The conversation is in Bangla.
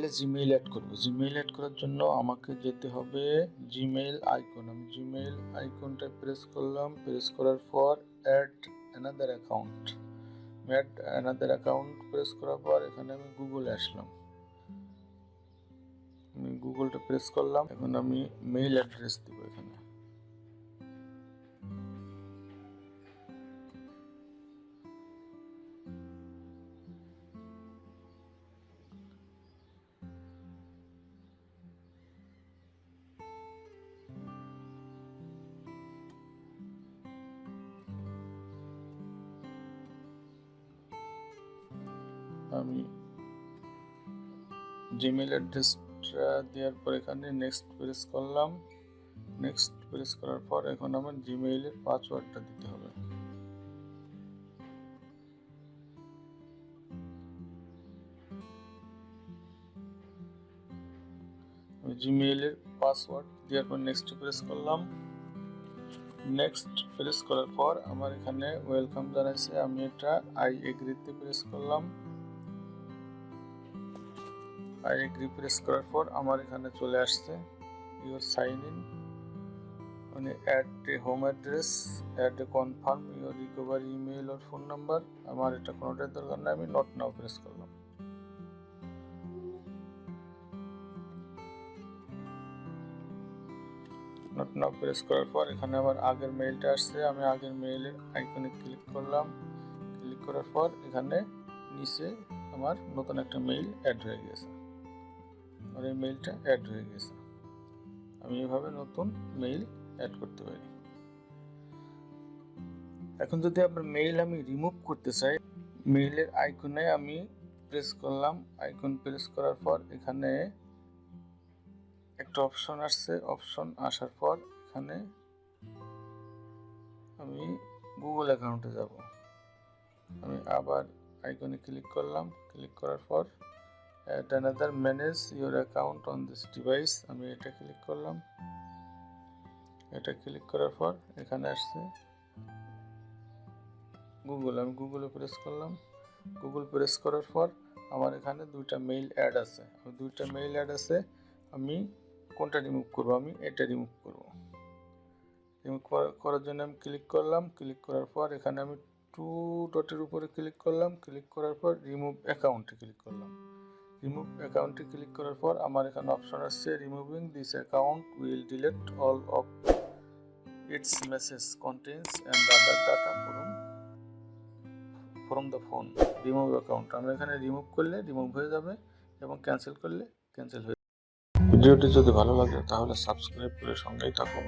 মেইলে জিমেইল অ্যাড করব। জিমেইল অ্যাড করার জন্য আমাকে যেতে হবে জিমেইল আইকন। আমি জিমেইল আইকনটা প্রেস করলাম, প্রেস করার পর add another account. Add another account press করার পর এখানে আমি গুগলে আসলাম। আমি গুগলটা প্রেস করলাম। এখন আমি মেইল অ্যাড্রেস দিব এখানে। আমি জিমেইল অ্যাড্রেসটা দেওয়ার পর এখানে নেক্সট প্রেস করলাম। নেক্সট প্রেস করার পর এখন আমার জিমেইলের পাসওয়ার্ডটা দিতে হবে। আমি জিমেইলের পাসওয়ার্ড দেওয়ার পর নেক্সট প্রেস করলাম। নেক্সট প্রেস করার পর আমার এখানে ওয়েলকাম জানাইছে, আমি এটা আই এগ্রিতে প্রেস করলাম। আই এগ্রি প্রেস করার পর আমার এখানে চলে আসছে ইউর সাইন ইন, মানে add a home address, add a confirm your recovery email or phone number. আমার এটা কোনোটার দরকার নেই, আমি নট নাও প্রেস করলাম। নট নাও প্রেস করার পর এখানে আমার আগের মেইলটা আসছে, আমি আগের মেইলের আইকনে ক্লিক করলাম। ক্লিক করার পর এখানে নিচে আমার নতুন একটা মেইল অ্যাড হয়ে গেছে। আর এই মেইলটা অ্যাড হয়ে গেছে। আমি এভাবে নতুন মেইল অ্যাড করতে পারি। এখন যদি আপনার মেইল আমি রিমুভ করতে চাই, মেইলের আইকনে আমি প্রেস করলাম। আইকন প্রেস করার পর এখানে একটা অপশন আসছে। অপশন আসার পর এখানে আমি গুগল অ্যাকাউন্টে যাব। আমি আবার আইকনে ক্লিক করলাম। ক্লিক করার পর add another manage your account on this device, আমি এটা ক্লিক করলাম। এটা ক্লিক করার পর এখানে আসছে গুগল, আমি গুগলে প্রেস করলাম। গুগল প্রেস করার পর আমার এখানে দুইটা মেইল অ্যাড আছে। আমি কোনটা রিমুভ করব? আমি এটা রিমুভ করব। রিমুভ করার জন্য আমি ক্লিক করলাম। ক্লিক করার পর এখানে আমি টু ডটের উপরে ক্লিক করলাম। ক্লিক করার পর রিমুভ অ্যাকাউন্টে ক্লিক করলাম। রিমুভ অ্যাকাউন্টে ক্লিক করার পর আমার এখানে অপশন আসছে removing this account will delete all of its message contents and other data from the phone. Remove account, আমরা এখানে রিমুভ করলে রিমুভ হয়ে যাবে এবং ক্যান্সেল করলে ক্যান্সেল হয়ে যাবে। ভিডিওটি যদি ভালো লাগে তাহলে সাবস্ক্রাইব করে সঙ্গেই থাকুন।